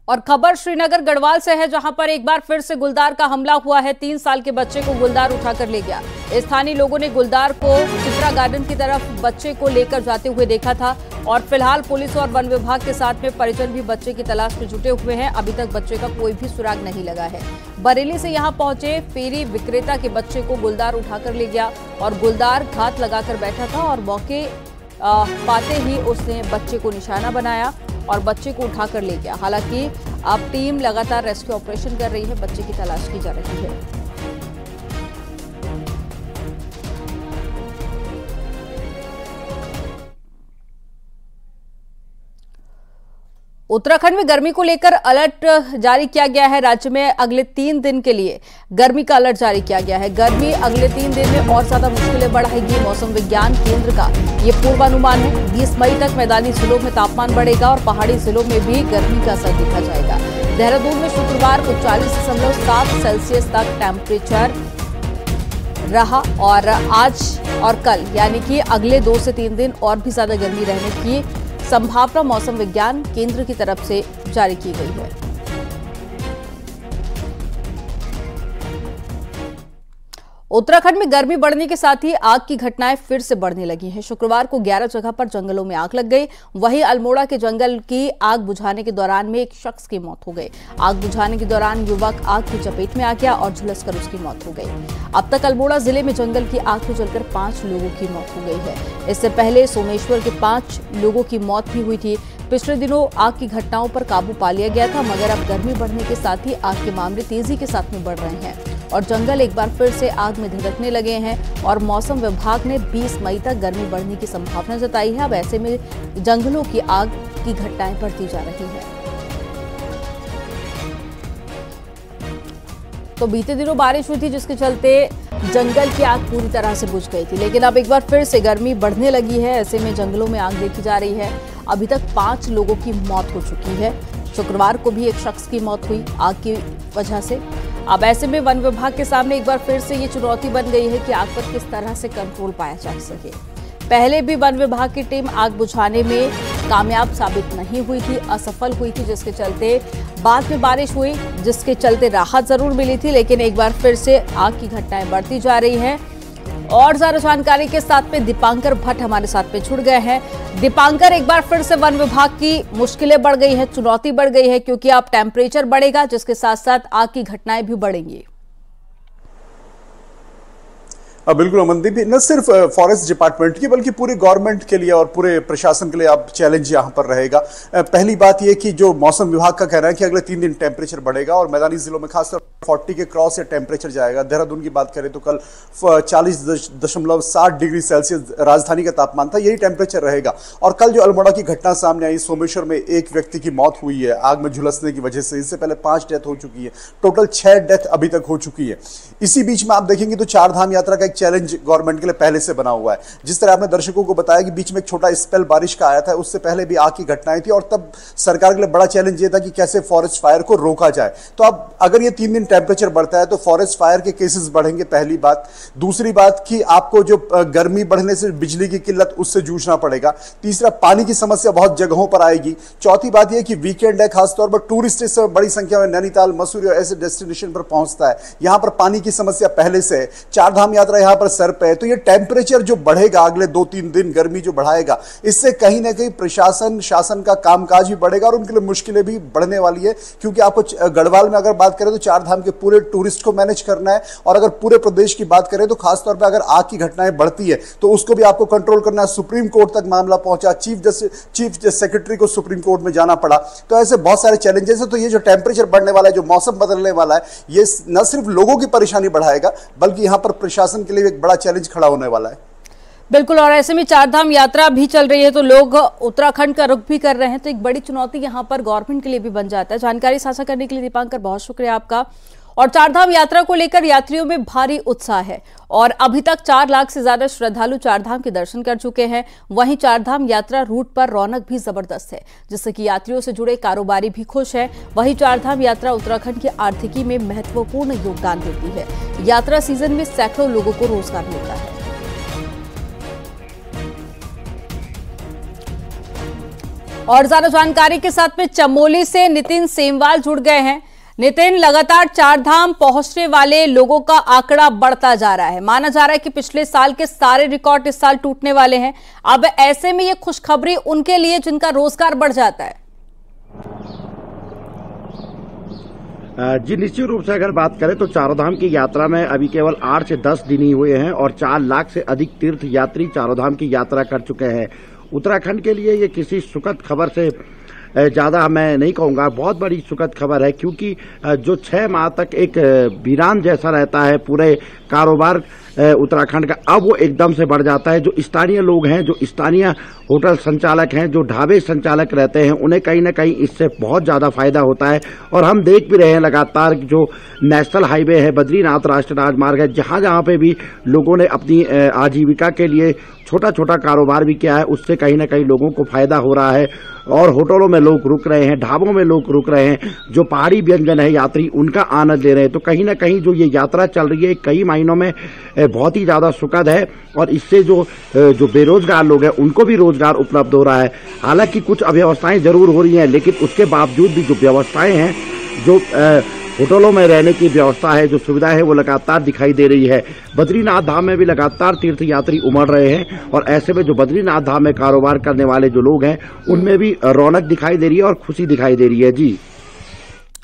और खबर श्रीनगर गढ़वाल से है, जहां पर एक बार फिर से गुलदार का हमला हुआ है। 3 साल के बच्चे को गुलदार उठाकर ले गया। स्थानीय लोगों ने गुलदार को चित्रा गार्डन की तरफ बच्चे को लेकर जाते हुए देखा था और फिलहाल पुलिस और वन विभाग के साथ में परिजन भी बच्चे की तलाश में जुटे हुए हैं। अभी तक बच्चे का कोई भी सुराग नहीं लगा है। बरेली से यहां पहुंचे फेरी विक्रेता के बच्चे को गुलदार उठाकर ले गया और गुलदार घात लगाकर बैठा था और मौके पाते ही उसने बच्चे को निशाना बनाया और बच्चे को उठाकर ले गया। हालांकि अब टीम लगातार रेस्क्यू ऑपरेशन कर रही है, बच्चे की तलाश की जा रही है। उत्तराखंड में गर्मी को लेकर अलर्ट जारी किया गया है। राज्य में अगले 3 दिन के लिए गर्मी का अलर्ट जारी किया गया है। गर्मी अगले 3 दिन में और ज्यादा मुश्किलें बढ़ाएगी। मौसम विज्ञान केंद्र का ये पूर्वानुमान है। 20 मई तक मैदानी जिलों में तापमान बढ़ेगा और पहाड़ी जिलों में भी गर्मी का असर देखा जाएगा। देहरादून में शुक्रवार को 40.7 सेल्सियस तक टेम्परेचर रहा और आज और कल यानी कि अगले 2 से 3 दिन और भी ज्यादा गर्मी रहने की संभावना मौसम विज्ञान केंद्र की तरफ से जारी की गई है। उत्तराखंड में गर्मी बढ़ने के साथ ही आग की घटनाएं फिर से बढ़ने लगी हैं। शुक्रवार को 11 जगह पर जंगलों में आग लग गई। वहीं अल्मोड़ा के जंगल की आग बुझाने के दौरान में एक शख्स की मौत हो गई। आग बुझाने के दौरान युवक आग की चपेट में आ गया और झुलसकर उसकी मौत हो गई। अब तक अल्मोड़ा जिले में जंगल की आग में जलकर 5 लोगों की मौत हो गई है। इससे पहले सोमेश्वर के 5 लोगों की मौत भी हुई थी। पिछले दिनों आग की घटनाओं पर काबू पा लिया गया था, मगर अब गर्मी बढ़ने के साथ ही आग के मामले तेजी के साथ में बढ़ रहे हैं और जंगल एक बार फिर से आग में धधकने लगे हैं। और मौसम विभाग ने 20 मई तक गर्मी बढ़ने की संभावना जताई है। अब ऐसे में जंगलों की आग की घटनाएं बढ़ती जा रही हैं। तो बीते दिनों बारिश हुई थी, जिसके चलते जंगल की आग पूरी तरह से बुझ गई थी, लेकिन अब एक बार फिर से गर्मी बढ़ने लगी है। ऐसे में जंगलों में आग देखी जा रही है। अभी तक 5 लोगों की मौत हो चुकी है। शुक्रवार को भी एक शख्स की मौत हुई आग की वजह से। अब ऐसे में वन विभाग के सामने एक बार फिर से ये चुनौती बन गई है कि आग पर किस तरह से कंट्रोल पाया जा सके। पहले भी वन विभाग की टीम आग बुझाने में कामयाब साबित नहीं हुई थी, असफल हुई थी, जिसके चलते बाद में बारिश हुई, जिसके चलते राहत जरूर मिली थी, लेकिन एक बार फिर से आग की घटनाएं बढ़ती जा रही हैं। और ज्यादा जानकारी के साथ में दीपांकर भट्ट हमारे साथ में जुड़ गए हैं। दीपांकर, एक बार फिर से वन विभाग की मुश्किलें बढ़ गई है, चुनौती बढ़ गई है, क्योंकि अब टेम्परेचर बढ़ेगा, जिसके साथ साथ आग की घटनाएं भी बढ़ेंगी। बिल्कुल अमनदीप, न सिर्फ फॉरेस्ट डिपार्टमेंट की बल्कि पूरे गवर्नमेंट के लिए और पूरे प्रशासन के लिए अब चैलेंज यहां पर रहेगा। पहली बात यह कि जो मौसम विभाग का कहना है कि अगले 3 दिन टेम्परेचर बढ़ेगा और मैदानी जिलों में खासकर 40 के क्रॉस से टेम्परेचर जाएगा। देहरादून की बात करें तो कल 40.7 डिग्री सेल्सियस राजधानी का तापमान था, यही टेम्परेचर रहेगा। और कल जो अल्मोड़ा की घटना सामने आई, सोमेश्वर में एक व्यक्ति की मौत हुई है आग में झुलसने की वजह से। इससे पहले 5 डेथ हो चुकी है, टोटल 6 डेथ अभी तक हो चुकी है। इसी बीच में आप देखेंगे तो 4 धाम यात्रा का चैलेंज गवर्नमेंट के लिए पहले से बना हुआ है। जिस तरह आपने दर्शकों को बताया कि बीच में एक छोटा स्पेल बारिश का आया था, उससे पहले भी आग की घटनाएं थी और तब सरकार के लिए बड़ा चैलेंज ये था कि कैसे फॉरेस्ट फायर को रोका जाए। तो अब अगर ये 3 दिन टेम्परेचर बढ़ता है तो फॉरेस्ट फायर के केसेस बढ़ेंगे, पहली बात। दूसरी बात कि आपको जो गर्मी बढ़ने से बिजली की किल्लत, उससे जूझना पड़ेगा। तीसरा, पानी की समस्या बहुत जगहों पर आएगी। चौथी बात यह कि वीकेंड है, खासतौर पर टूरिस्ट इस समय बड़ी संख्या में नैनीताल, मसूरी और ऐसे डेस्टिनेशन पर पहुंचता है। यहां पर पानी की समस्या पहले से है। 4 धाम यात्रा यहां पर सर पे है। तो ये टेम्परेचर जो बढ़ेगा अगले 2-3 दिन, गर्मी जो बढ़ाएगा, इससे कहीं ना कहीं प्रशासन, शासन का कामकाज भी बढ़ेगा और उनके लिए मुश्किलें भी बढ़ने वाली है। क्योंकि आपको गढ़वाल में अगर बात करें तो 4 धाम के पूरे टूरिस्ट को मैनेज करना है और अगर पूरे प्रदेश की बात करें तो खासतौर पर अगर आग की घटनाएं बढ़ती है तो उसको भी आपको कंट्रोल करना है। सुप्रीम कोर्ट तक मामला पहुंचा, चीफ सेक्रेटरी को सुप्रीम कोर्ट में जाना पड़ा। तो ऐसे बहुत सारे चैलेंजेस है। तो ये जो टेम्परेचर बढ़ने वाला है, जो मौसम बदलने वाला है, ये न सिर्फ लोगों की परेशानी बढ़ाएगा बल्कि यहां पर प्रशासन के लिए एक बड़ा चैलेंज खड़ा होने वाला है। बिल्कुल, और ऐसे में 4 धाम यात्रा भी चल रही है तो लोग उत्तराखंड का रुख भी कर रहे हैं, तो एक बड़ी चुनौती यहां पर गवर्नमेंट के लिए भी बन जाता है। जानकारी साझा करने के लिए दीपांकर बहुत शुक्रिया आपका। और 4 धाम यात्रा को लेकर यात्रियों में भारी उत्साह है और अभी तक 4 लाख से ज्यादा श्रद्धालु 4 धाम के दर्शन कर चुके हैं। वहीं 4 धाम यात्रा रूट पर रौनक भी जबरदस्त है, जिससे कि यात्रियों से जुड़े कारोबारी भी खुश हैं। वहीं 4 धाम यात्रा उत्तराखंड की आर्थिकी में महत्वपूर्ण योगदान देती है। यात्रा सीजन में सैकड़ों लोगों को रोजगार मिलता है। और ज्यादा जानकारी के साथ में चमोली से नितिन सेमवाल जुड़ गए हैं। नितिन, लगातार चारधाम पहुंचने वाले लोगों का आंकड़ा बढ़ता जा रहा है। माना जा रहा है कि पिछले साल के सारे रिकॉर्ड इस साल टूटने वाले हैं। अब ऐसे में ये खुशखबरी उनके लिए जिनका रोजगार बढ़ जाता है। जी निश्चित रूप से अगर बात करें तो चारों की यात्रा में अभी केवल 8 से 10 दिन ही हुए हैं और 4 लाख से अधिक तीर्थ यात्री चारों की यात्रा कर चुके हैं। उत्तराखंड के लिए ये किसी सुखद खबर से ज़्यादा मैं नहीं कहूँगा, बहुत बड़ी सुखद खबर है, क्योंकि जो 6 माह तक एक वीरान जैसा रहता है पूरे कारोबार उत्तराखंड का, अब वो एकदम से बढ़ जाता है। जो स्थानीय लोग हैं, जो स्थानीय होटल संचालक हैं, जो ढाबे संचालक रहते हैं, उन्हें कहीं ना कहीं इससे बहुत ज़्यादा फायदा होता है। और हम देख भी रहे हैं लगातार जो नेशनल हाईवे है, बद्रीनाथ राष्ट्रीय राजमार्ग है, जहाँ जहाँ पे भी लोगों ने अपनी आजीविका के लिए छोटा छोटा कारोबार भी किया है, उससे कहीं ना कहीं लोगों को फायदा हो रहा है। और होटलों में लोग रुक रहे हैं, ढाबों में लोग रुक रहे हैं, जो पहाड़ी व्यंजन है यात्री उनका आनंद ले रहे हैं। तो कहीं ना कहीं जो ये यात्रा चल रही है कई महीनों में बहुत ही ज़्यादा सुखद है और इससे जो बेरोजगार लोग हैं उनको भी रोजगार उपलब्ध हो रहा है। हालांकि कुछ अव्यवस्थाएं जरूर हो रही हैं, लेकिन उसके बावजूद भी जो व्यवस्थाएं हैं, जो होटलों में रहने की व्यवस्था है, जो सुविधा है, वो लगातार दिखाई दे रही है। बद्रीनाथ धाम में भी लगातार तीर्थ यात्री उमड़ रहे हैं और ऐसे में जो बद्रीनाथ धाम में कारोबार करने वाले जो लोग हैं उनमें भी रौनक दिखाई दे रही है और खुशी दिखाई दे रही है। जी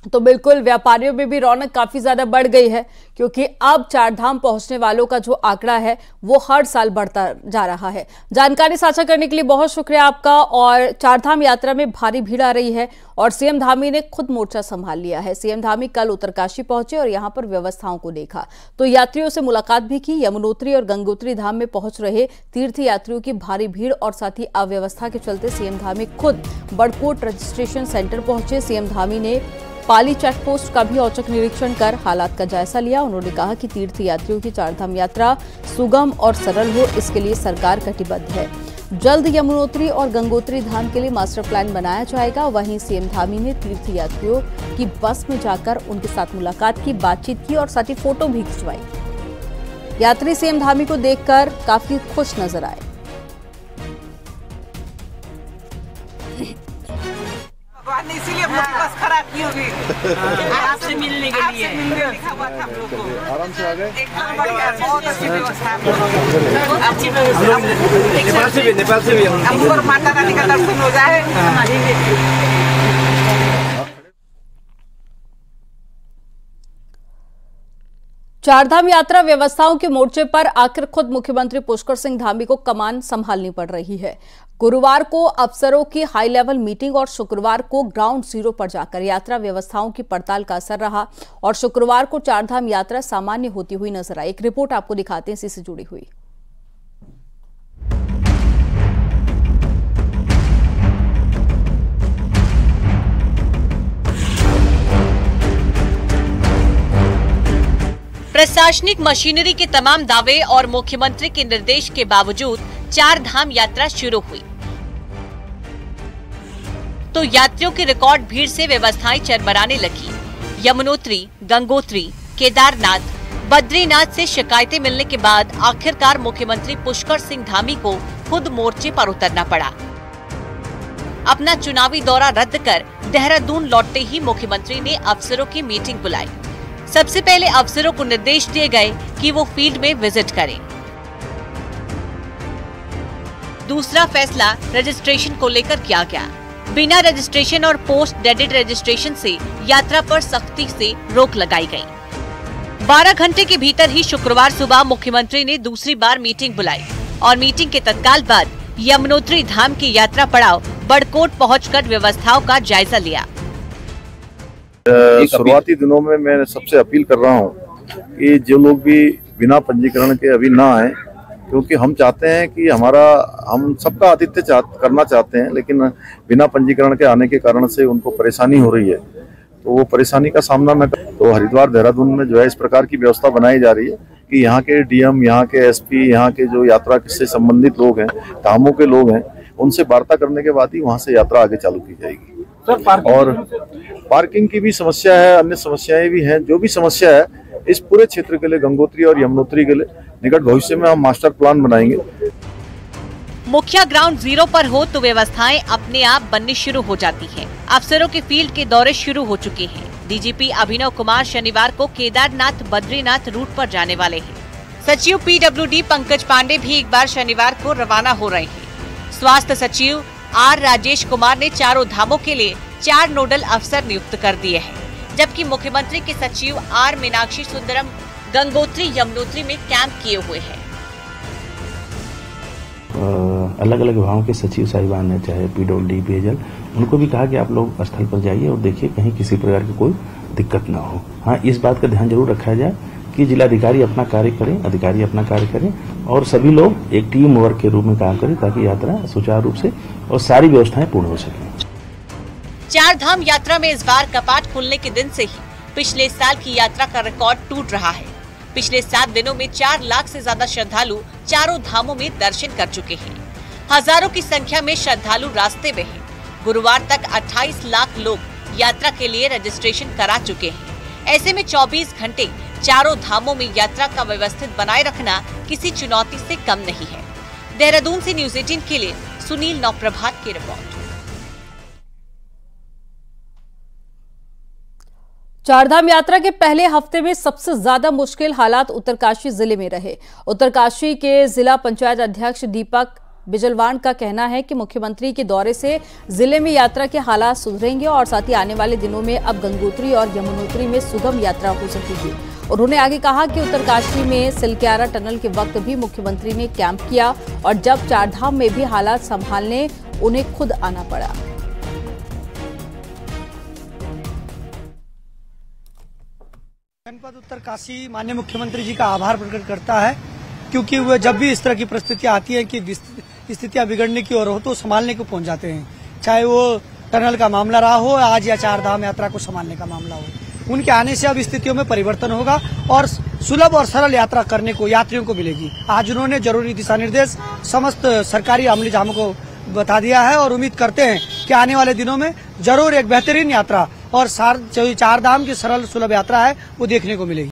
तो बिल्कुल व्यापारियों में भी रौनक काफी ज्यादा बढ़ गई है, क्योंकि अब चारधाम पहुंचने वालों का जो आंकड़ा है वो हर साल बढ़ता जा रहा है। जानकारी साझा करने के लिए बहुत शुक्रिया आपका। और चारधाम यात्रा में भारी भीड़ आ रही है और सीएम धामी ने खुद मोर्चा संभाल लिया है। सीएम धामी कल उत्तरकाशी पहुंचे और यहां पर व्यवस्थाओं को देखा, तो यात्रियों से मुलाकात भी की। यमुनोत्री और गंगोत्री धाम में पहुंच रहे तीर्थ यात्रियों की भारी भीड़ और साथ ही अव्यवस्था के चलते सीएम धामी खुद बड़कोट रजिस्ट्रेशन सेंटर पहुंचे। सीएम धामी ने पाली चेक पोस्ट का भी औचक निरीक्षण कर हालात का जायजा लिया। उन्होंने कहा कि तीर्थ यात्रियों की चारधाम यात्रा सुगम और सरल हो, इसके लिए सरकार कटिबद्ध है। जल्द यमुनोत्री और गंगोत्री धाम के लिए मास्टर प्लान बनाया जाएगा। वहीं सीएम धामी ने तीर्थ यात्रियों की बस में जाकर उनके साथ मुलाकात की, बातचीत की और साथ ही फोटो भी खिंचवाई। यात्री सीएम धामी को देखकर काफी खुश नजर आए। इसीलिए हम लोग की बस खराब की होगी आपसे मिलने के लिए लिखा हुआ था हम लोग को। आराम से आ गए, बहुत अच्छी व्यवस्था, अच्छी व्यवस्था। नेपाल से भी हमको माता रानी का दर्शन हो जाए। चारधाम यात्रा व्यवस्थाओं के मोर्चे पर आखिर खुद मुख्यमंत्री पुष्कर सिंह धामी को कमान संभालनी पड़ रही है। गुरुवार को अफसरों की हाई लेवल मीटिंग और शुक्रवार को ग्राउंड जीरो पर जाकर यात्रा व्यवस्थाओं की पड़ताल का असर रहा और शुक्रवार को चारधाम यात्रा सामान्य होती हुई नजर आई। एक रिपोर्ट आपको दिखाते हैं इसी से जुड़ी हुई। प्रशासनिक मशीनरी के तमाम दावे और मुख्यमंत्री के निर्देश के बावजूद चारधाम यात्रा शुरू हुई तो यात्रियों की रिकॉर्ड भीड़ से व्यवस्थाएं चरमराने लगी। यमुनोत्री, गंगोत्री, केदारनाथ, बद्रीनाथ से शिकायतें मिलने के बाद आखिरकार मुख्यमंत्री पुष्कर सिंह धामी को खुद मोर्चे पर उतरना पड़ा। अपना चुनावी दौरा रद्द कर देहरादून लौटते ही मुख्यमंत्री ने अफसरों की मीटिंग बुलाई। सबसे पहले अफसरों को निर्देश दिए गए कि वो फील्ड में विजिट करें। दूसरा फैसला रजिस्ट्रेशन को लेकर किया गया। बिना रजिस्ट्रेशन और पोस्ट डेटेड रजिस्ट्रेशन से यात्रा पर सख्ती से रोक लगाई गई। 12 घंटे के भीतर ही शुक्रवार सुबह मुख्यमंत्री ने दूसरी बार मीटिंग बुलाई और मीटिंग के तत्काल बाद यमुनोत्री धाम की यात्रा पड़ाव बड़कोट पहुंचकर व्यवस्थाओं का जायजा लिया। शुरुआती दिनों में मैं सबसे अपील कर रहा हूं कि जो लोग भी बिना पंजीकरण के अभी ना आए, क्योंकि हम चाहते हैं कि हम सबका आतिथ्य करना चाहते हैं, लेकिन बिना पंजीकरण के आने के कारण से उनको परेशानी हो रही है, तो वो परेशानी का सामना न कर। तो हरिद्वार देहरादून में जो है इस प्रकार की व्यवस्था बनाई जा रही है कि यहाँ के डीएम, यहाँ के एसपी, यहाँ के जो यात्रा से संबंधित लोग हैं, धामों के लोग हैं, उनसे वार्ता करने के बाद ही वहाँ से यात्रा आगे चालू की जाएगी। और पार्किंग की भी समस्या है, अन्य समस्याएं भी हैं। जो भी समस्या है इस पूरे क्षेत्र के लिए, गंगोत्री और यमुनोत्री के लिए निकट भविष्य में हम मास्टर प्लान बनाएंगे। मुखिया ग्राउंड जीरो पर हो तो व्यवस्थाएं अपने आप बननी शुरू हो जाती हैं। अफसरों के फील्ड के दौरे शुरू हो चुके हैं। डीजीपी अभिनव कुमार शनिवार को केदारनाथ बद्रीनाथ रूट पर जाने वाले हैं। सचिव पीडब्ल्यूडी पंकज पांडे भी एक बार शनिवार को रवाना हो रहे हैं। स्वास्थ्य सचिव आर राजेश कुमार ने चारों धामों के लिए 4 नोडल अफसर नियुक्त कर दिए हैं, जबकि मुख्यमंत्री के सचिव आर मीनाक्षी सुंदरम गंगोत्री यमुनोत्री में कैंप किए हुए हैं। अलग अलग विभागों के सचिव साहिबान है, चाहे पीडब्ल्यूडी पेयजल, उनको भी कहा कि आप लोग स्थल पर जाइए और देखिए कहीं किसी प्रकार की कोई दिक्कत ना हो। हाँ, इस बात का ध्यान जरूर रखा जाए कि जिलाधिकारी अपना कार्य करें, अधिकारी अपना कार्य करें और सभी लोग एक टीम वर्क के रूप में काम करें ताकि यात्रा सुचारू रूप से और सारी व्यवस्थाएं पूर्ण हो सकें। 4 धाम यात्रा में इस बार कपाट खुलने के दिन से ही पिछले साल की यात्रा का रिकॉर्ड टूट रहा है। पिछले 7 दिनों में 4 लाख से ज्यादा श्रद्धालु चारों धामों में दर्शन कर चुके हैं। हजारों की संख्या में श्रद्धालु रास्ते में हैं। गुरुवार तक 28 लाख लोग यात्रा के लिए रजिस्ट्रेशन करा चुके हैं। ऐसे में 24 घंटे चारों धामों में यात्रा का व्यवस्थित बनाए रखना किसी चुनौती से कम नहीं है। देहरादून से न्यूज़ 18 के लिए सुनील नौप्रभात की रिपोर्ट। चारधाम यात्रा के पहले हफ्ते में सबसे ज्यादा मुश्किल हालात उत्तरकाशी जिले में रहे। उत्तरकाशी के जिला पंचायत अध्यक्ष दीपक बिजलवान का कहना है कि मुख्यमंत्री के दौरे से जिले में यात्रा के हालात सुधरेंगे और साथ ही आने वाले दिनों में अब गंगोत्री और यमुनोत्री में सुगम यात्रा हो सकेगी। उन्होंने आगे कहा कि उत्तरकाशी में सिलक्यारा टनल के वक्त भी मुख्यमंत्री ने कैंप किया और जब चारधाम में भी हालात संभालने उन्हें खुद आना पड़ा। जनपद उत्तरकाशी माननीय मुख्यमंत्री जी का आभार प्रकट करता है, क्योंकि वह जब भी इस तरह की परिस्थितियां आती हैं कि स्थितियां बिगड़ने की ओर हो तो संभालने को पहुंच जाते हैं। चाहे वो टनल का मामला रहा हो आज या चारधाम यात्रा को संभालने का मामला हो। उनके आने से अब स्थितियों में परिवर्तन होगा और सुलभ और सरल यात्रा करने को यात्रियों को मिलेगी। आज उन्होंने जरूरी दिशा निर्देश समस्त सरकारी अमली जामों को बता दिया है और उम्मीद करते हैं कि आने वाले दिनों में जरूर एक बेहतरीन यात्रा और चारधाम की सरल सुलभ यात्रा है वो देखने को मिलेगी।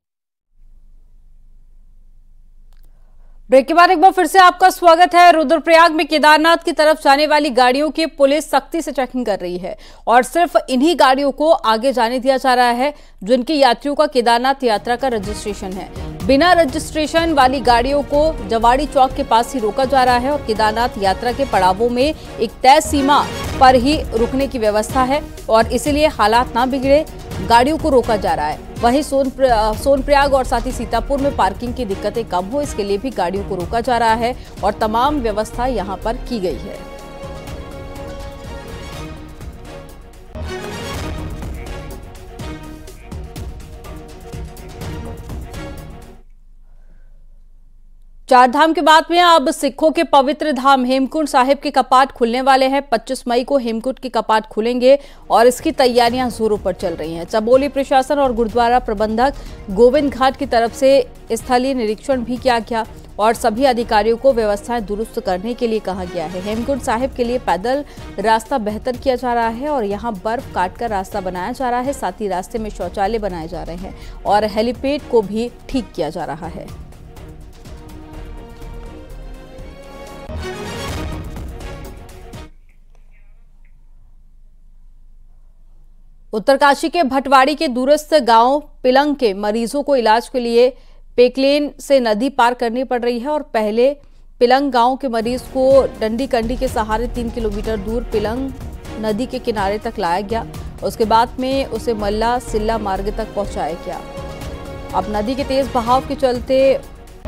ब्रेक के बाद एक बार फिर से आपका स्वागत है। रुद्रप्रयाग में केदारनाथ की तरफ जाने वाली गाड़ियों की पुलिस सख्ती से चेकिंग कर रही है और सिर्फ इन्हीं गाड़ियों को आगे जाने दिया जा रहा है जिनके यात्रियों का केदारनाथ यात्रा का रजिस्ट्रेशन है। बिना रजिस्ट्रेशन वाली गाड़ियों को जवाड़ी चौक के पास ही रोका जा रहा है और केदारनाथ यात्रा के पड़ावों में एक तय सीमा पर ही रुकने की व्यवस्था है और इसीलिए हालात ना बिगड़े गाड़ियों को रोका जा रहा है। वहीं सोनप्रयाग और साथ ही सीतापुर में पार्किंग की दिक्कतें कम हो इसके लिए भी गाड़ियों को रोका जा रहा है और तमाम व्यवस्था यहां पर की गई है। चारधाम के बाद में अब सिखों के पवित्र धाम हेमकुंड साहिब के कपाट खुलने वाले हैं। 25 मई को हेमकुंड के कपाट खुलेंगे और इसकी तैयारियां जोरों पर चल रही हैं। चमोली प्रशासन और गुरुद्वारा प्रबंधक गोविंद घाट की तरफ से स्थलीय निरीक्षण भी किया गया और सभी अधिकारियों को व्यवस्थाएं दुरुस्त करने के लिए कहा गया है। हेमकुंड साहिब के लिए पैदल रास्ता बेहतर किया जा रहा है और यहाँ बर्फ काटकर रास्ता बनाया जा रहा है। साथ ही रास्ते में शौचालय बनाए जा रहे हैं और हेलीपैड को भी ठीक किया जा रहा है। उत्तरकाशी के भटवाड़ी के दूरस्थ गांव पिलंग के मरीजों को इलाज के लिए पेकलेन से नदी पार करनी पड़ रही है और पहले पिलंग गांव के मरीज को डंडी कंडी के सहारे 3 किलोमीटर दूर पिलंग नदी के किनारे तक लाया गया। उसके बाद में उसे मल्ला सिल्ला मार्ग तक पहुंचाया गया। अब नदी के तेज बहाव के चलते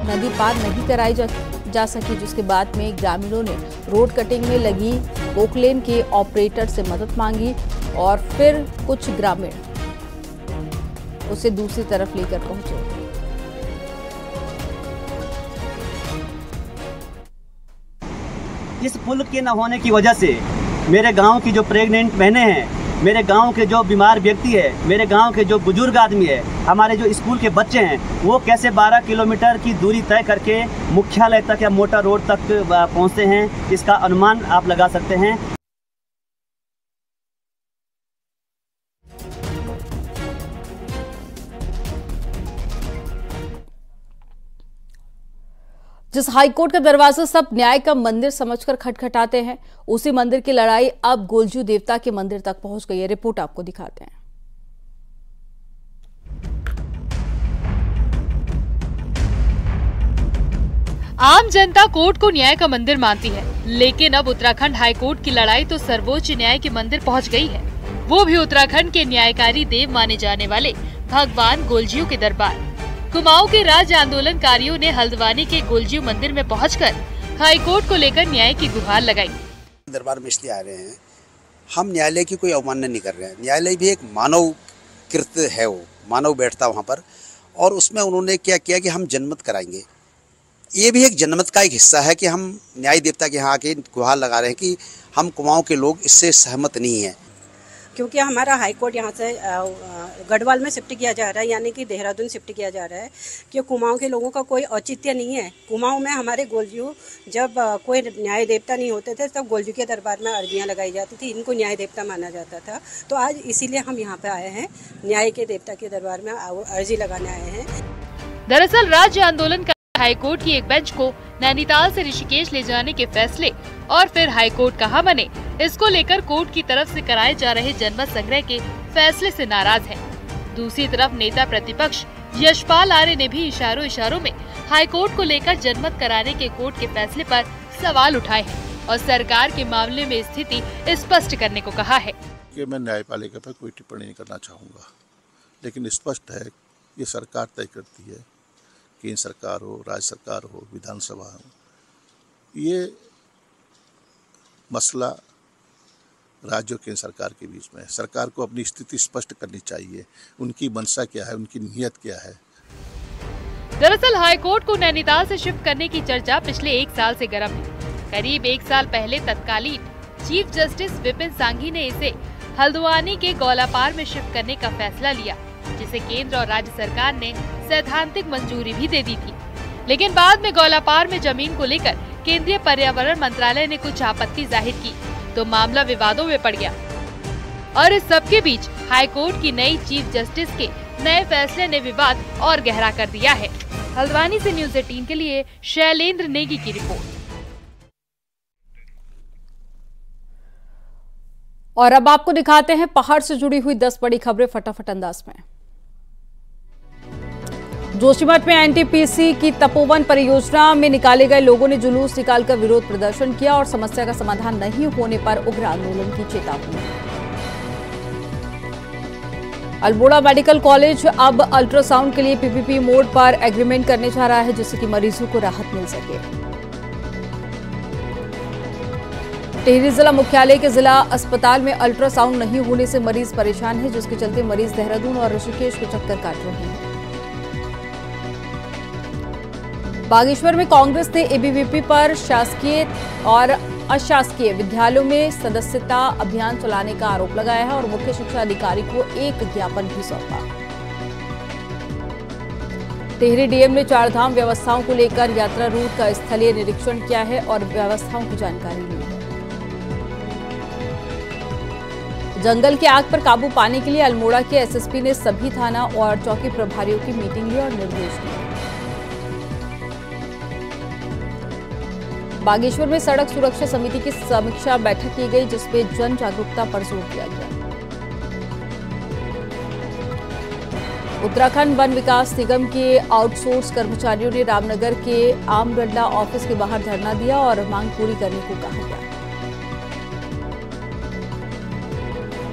नदी पार नहीं कराई जा सकी, जिसके बाद में ग्रामीणों ने रोड कटिंग में लगी पोकलेन के ऑपरेटर से मदद मांगी और फिर कुछ ग्रामीण उसे दूसरी तरफ लेकर पहुंचे। इस पुल के न होने की वजह से मेरे गांव की जो प्रेग्नेंट बहनें हैं, मेरे गांव के जो बीमार व्यक्ति है, मेरे गांव के जो बुजुर्ग आदमी है, हमारे जो स्कूल के बच्चे हैं, वो कैसे 12 किलोमीटर की दूरी तय करके मुख्यालय तक या मोटा रोड तक पहुंचते हैं, इसका अनुमान आप लगा सकते हैं। जिस हाईकोर्ट का दरवाजा सब न्याय का मंदिर समझकर खटखटाते हैं, उसी मंदिर की लड़ाई अब गोलजू देवता के मंदिर तक पहुंच गई है। रिपोर्ट आपको दिखाते हैं। आम जनता कोर्ट को न्याय का मंदिर मानती है, लेकिन अब उत्तराखंड हाईकोर्ट की लड़ाई तो सर्वोच्च न्याय के मंदिर पहुंच गई है, वो भी उत्तराखंड के न्यायकारी देव माने जाने वाले भगवान गोलजियों के दरबार। कुमाऊं के राज्य आंदोलनकारियों ने हल्द्वानी के गोलजियों मंदिर में पहुंचकर हाईकोर्ट को लेकर न्याय की गुहार लगाई। दरबार में इसलिए आ रहे हैं, हम न्यायालय की कोई अवमानना नहीं कर रहे हैं। न्यायालय भी एक मानव कृत्य है, वो मानव बैठता वहाँ पर, और उसमें उन्होंने क्या किया कि हम जनमत कराएंगे। ये भी एक जनमत का एक हिस्सा है कि हम न्याय देवता के यहाँ आके गुहार लगा रहे हैं कि हम कुमाऊं के लोग इससे सहमत नहीं हैं, क्योंकि हमारा हाई कोर्ट यहाँ से गढ़वाल में शिफ्ट किया जा रहा है, यानी कि देहरादून शिफ्ट किया जा रहा है, कि कुमाऊं के लोगों का कोई औचित्य नहीं है। कुमाऊं में हमारे गोलजू जब कोई न्याय देवता नहीं होते थे, तब गोलजू के दरबार में अर्जियाँ लगाई जाती थी, इनको न्याय देवता माना जाता था। तो आज इसीलिए हम यहाँ पे आए हैं, न्याय के देवता के दरबार में अर्जी लगाने आए हैं। दरअसल राज्य आंदोलन हाईकोर्ट की एक बेंच को नैनीताल से ऋषिकेश ले जाने के फैसले और फिर हाईकोर्ट कहां बने, इसको लेकर कोर्ट की तरफ से कराए जा रहे जनमत संग्रह के फैसले से नाराज हैं। दूसरी तरफ नेता प्रतिपक्ष यशपाल आर्य ने भी इशारों में हाईकोर्ट को लेकर जनमत कराने के कोर्ट के फैसले पर सवाल उठाए हैं और सरकार के मामले में स्थिति स्पष्ट करने को कहा है। कि मैं न्यायपालिका पर कोई टिप्पणी नहीं करना चाहूँगा, लेकिन स्पष्ट है ये सरकार तय करती है, केंद्र सरकार हो, राज्य सरकार हो, विधानसभा हो। ये मसला राज्य और केंद्र सरकार के बीच में है। सरकार को अपनी स्थिति स्पष्ट करनी चाहिए, उनकी मंशा क्या है, उनकी नीयत क्या है। दरअसल हाईकोर्ट को नैनीताल से शिफ्ट करने की चर्चा पिछले 1 साल से गर्म है। करीब 1 साल पहले तत्कालीन चीफ जस्टिस विपिन सांघी ने इसे हल्द्वानी के गौलापार में शिफ्ट करने का फैसला लिया, जिसे केंद्र और राज्य सरकार ने सैद्धांतिक मंजूरी भी दे दी थी। लेकिन बाद में गौलापार में जमीन को लेकर केंद्रीय पर्यावरण मंत्रालय ने कुछ आपत्ति जाहिर की, तो मामला विवादों में पड़ गया। और इस सबके बीच हाईकोर्ट की नई चीफ जस्टिस के नए फैसले ने विवाद और गहरा कर दिया है। हल्द्वानी से न्यूज़ 18 के लिए शैलेंद्र नेगी की रिपोर्ट। और अब आपको दिखाते हैं पहाड़ से जुड़ी हुई 10 बड़ी खबरें फटाफट अंदाज में। जोशीमठ में एनटीपीसी की तपोवन परियोजना में निकाले गए लोगों ने जुलूस निकालकर विरोध प्रदर्शन किया और समस्या का समाधान नहीं होने पर उग्र आंदोलन की चेतावनी। अल्मोड़ा मेडिकल कॉलेज अब अल्ट्रासाउंड के लिए पीपीपी मोड पर एग्रीमेंट करने जा रहा है, जिससे कि मरीजों को राहत मिल सके। टिहरी जिला मुख्यालय के जिला अस्पताल में अल्ट्रासाउंड नहीं होने से मरीज परेशान है, जिसके चलते मरीज देहरादून और ऋषिकेश के चक्कर काट रहे हैं। बागेश्वर में कांग्रेस ने एबीवीपी पर शासकीय और अशासकीय विद्यालयों में सदस्यता अभियान चलाने का आरोप लगाया है और मुख्य शिक्षा अधिकारी को एक ज्ञापन भी सौंपा। टिहरी डीएम ने चारधाम व्यवस्थाओं को लेकर यात्रा रूट का स्थलीय निरीक्षण किया है और व्यवस्थाओं की जानकारी ली है। जंगल की आग पर काबू पाने के लिए अल्मोड़ा के एसएसपी ने सभी थाना और चौकी प्रभारियों की मीटिंग ली और निर्देश दिए। बागेश्वर में सड़क सुरक्षा समिति की समीक्षा बैठक की गई, जिसमें जन जागरूकता पर जोर दिया गया। उत्तराखंड वन विकास निगम के आउटसोर्स कर्मचारियों ने रामनगर के आमगड्डा ऑफिस के बाहर धरना दिया और मांग पूरी करने को कहा गया।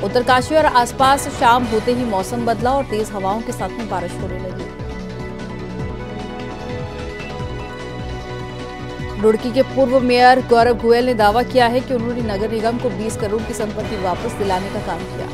उत्तरकाशी और आसपास शाम होते ही मौसम बदला और तेज हवाओं के साथ में बारिश होने लगी। रुड़की के पूर्व मेयर गौरव गोयल ने दावा किया है कि उन्होंने नगर निगम को 20 करोड़ की संपत्ति वापस दिलाने का काम किया।